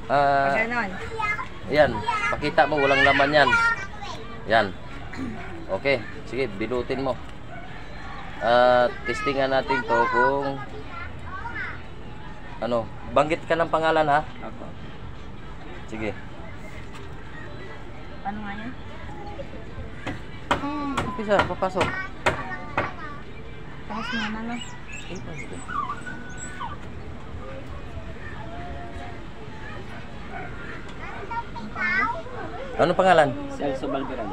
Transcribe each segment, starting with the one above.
Ganon. Yan, pakita mo, walang laman yan. Yan. Okay, sige, binutin mo. Testingan natin to kung ano, banggit ka ng pangalan ha? Ako. Sige. Paano nga yan? Umpisa, papasok. Tapos nga na no? Ano pangalan? Celso Balberan.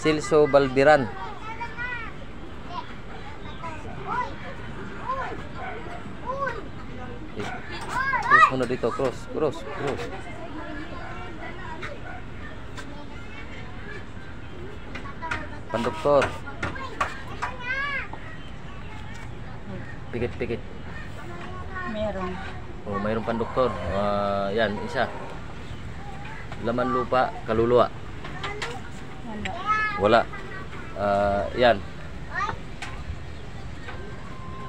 Celso Balberan. Cross muna dito, cross. Pandoktor. Pikit. Meron. Oh, mayroong pandoktor. Yan, isa. Laman lupa, kaluluwa. Wala. Wala. Yan.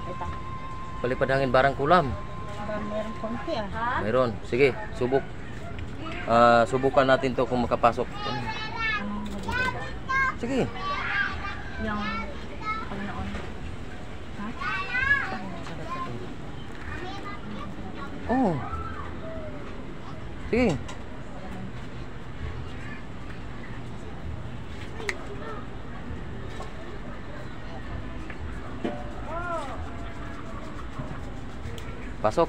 Ito. Palipad hangin barang kulam. Meron konti ah. Mayroon. Sige, subok. Subukan natin to kung makapasok. Sige. Yung Panginoon. Ha? Oh. Sige. Pasok.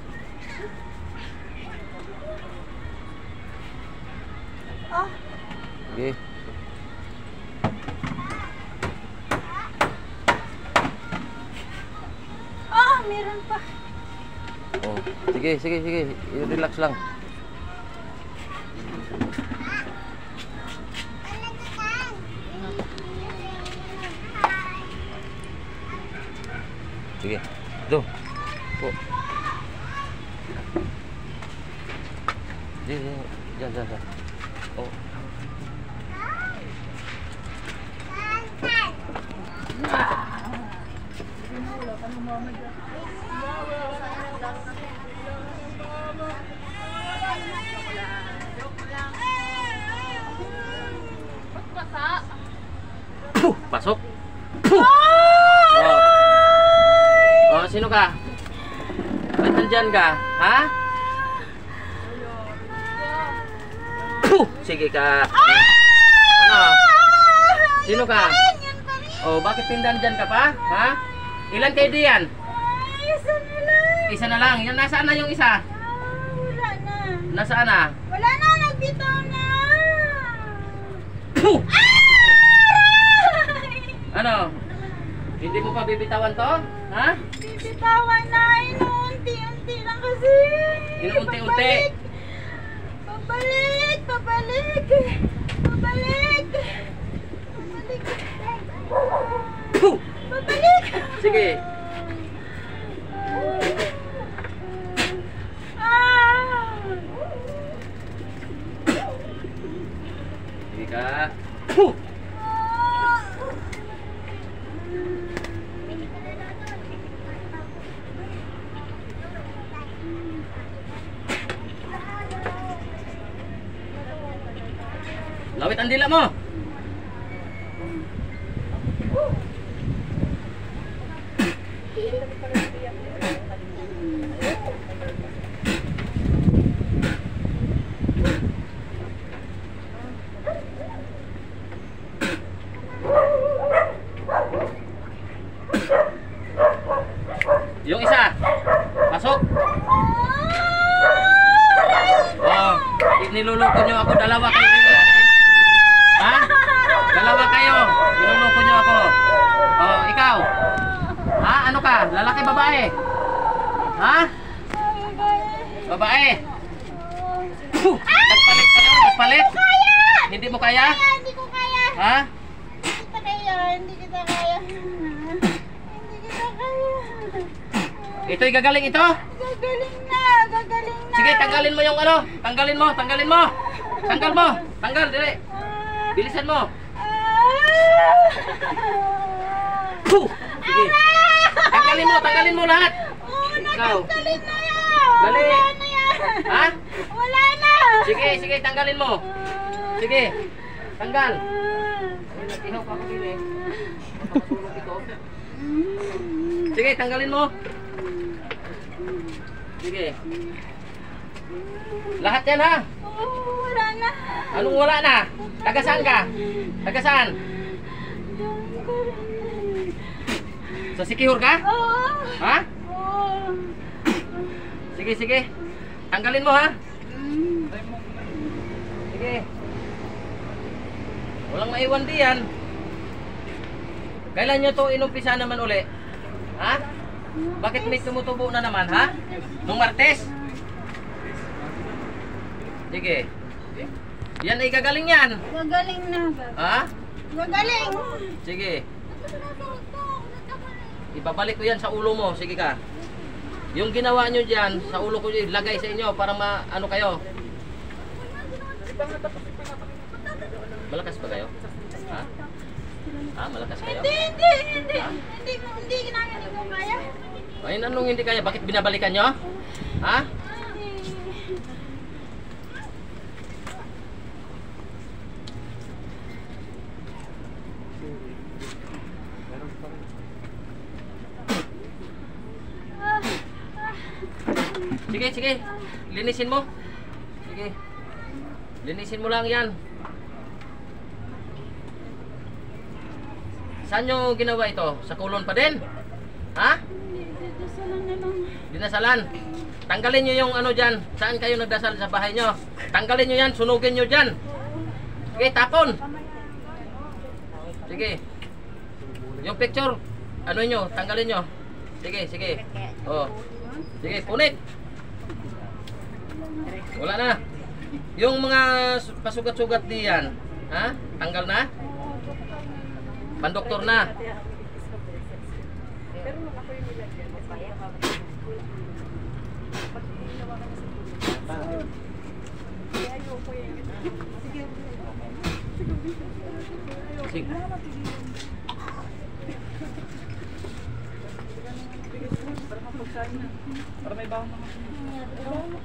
Ah, Sige. meron pa. Oh, sige. I-relax lang. Sige. Ito. Po. Diyan. Oh. Pasok. Oh, sino ka? Ba't nandyan ka? Ha? Sige ka. Ano? Sino ka? Oh, bakit nandyan ka pa? Ha? Ilan kayo diyan? Isa na lang. Isa na lang. Yan, nasaan na yung isa? Wala na. Nasaan na? Wala na, nagbitaw na. Ano? Hindi mo pa bibitawan to? Ha? Bibitawan na, inuunti-unti lang kasi. Inuunti-unti? Pabalik. Sige. Sige ka. Lawit ang dila mo. Yung isa. Pasok. Oh, niluluko nyo ako, dalawa kayo dito. Ha? Dalawa kayo. Niluluko nyo ako. Oh, ikaw. Ha? Ano ka? Lalaki, babae? Ha? Babae? Nagpalit kayo? Nagpalit? Hindi mo kaya? Hindi ko kaya. Ha? Hindi kita kaya. Ito'y gagaling ito? Gagaling na. Sige, tanggalin mo yung ano. Tanggalin mo. Tanggal mo. Tanggal, dili. Bilisan mo. Sige. Tanggalin mo lahat. Oo, Ikaw. natanggalin na yan. Dali. Wala na yan. Ha? Wala na. Sige, sige, tanggalin mo. Sige, tanggal. Ay, nag-ihaw pa ako din eh. Makakatulog ito. Sige, tanggalin mo. Sige. Lahat yan ha. Wala na. Anong wala na? Taga saan ka? Taga saan? Sa Sikihor ka? Oo. Ha? Oo. Sige, sige. Tanggalin mo ha. Sige. Walang maiwan diyan. Kailan nyo to inumpisa naman uli? Ha? Bakit may tumutubo na naman ha? Nung Martes? Sige. Yan ay gagaling yan. Gagaling na. Ha? Gagaling. Sige. Ibabalik ko yan sa ulo mo. Sige ka. Yung ginawa nyo dyan, sa ulo ko ilagay sa inyo para ano kayo. Malakas ba kayo? Ha? Ha? Malakas kayo? Hindi Ha? Hindi namin hindi ko kaya. Ay, anong hindi kaya? Bakit binabalikan nyo? Ha? Sige, sige. Linisin mo. Sige. Linisin mo lang yan. Saan nyo ginawa ito? Sa kulon pa din? Ha? Dasalan na lang. Dinasalan. Tanggalin nyo yung ano dyan. Saan kayo nagdasal sa bahay nyo? Tanggalin nyo yan. Sunugin nyo dyan. Sige, tapon. Sige. Yung picture, ano nyo? Tanggalin nyo. Sige, sige. Oh. Sige, punit. Wala na. Yung mga pasugat-sugat diyan, ha? Tanggal na? Pandoktor na. Sige. Para may bawang mga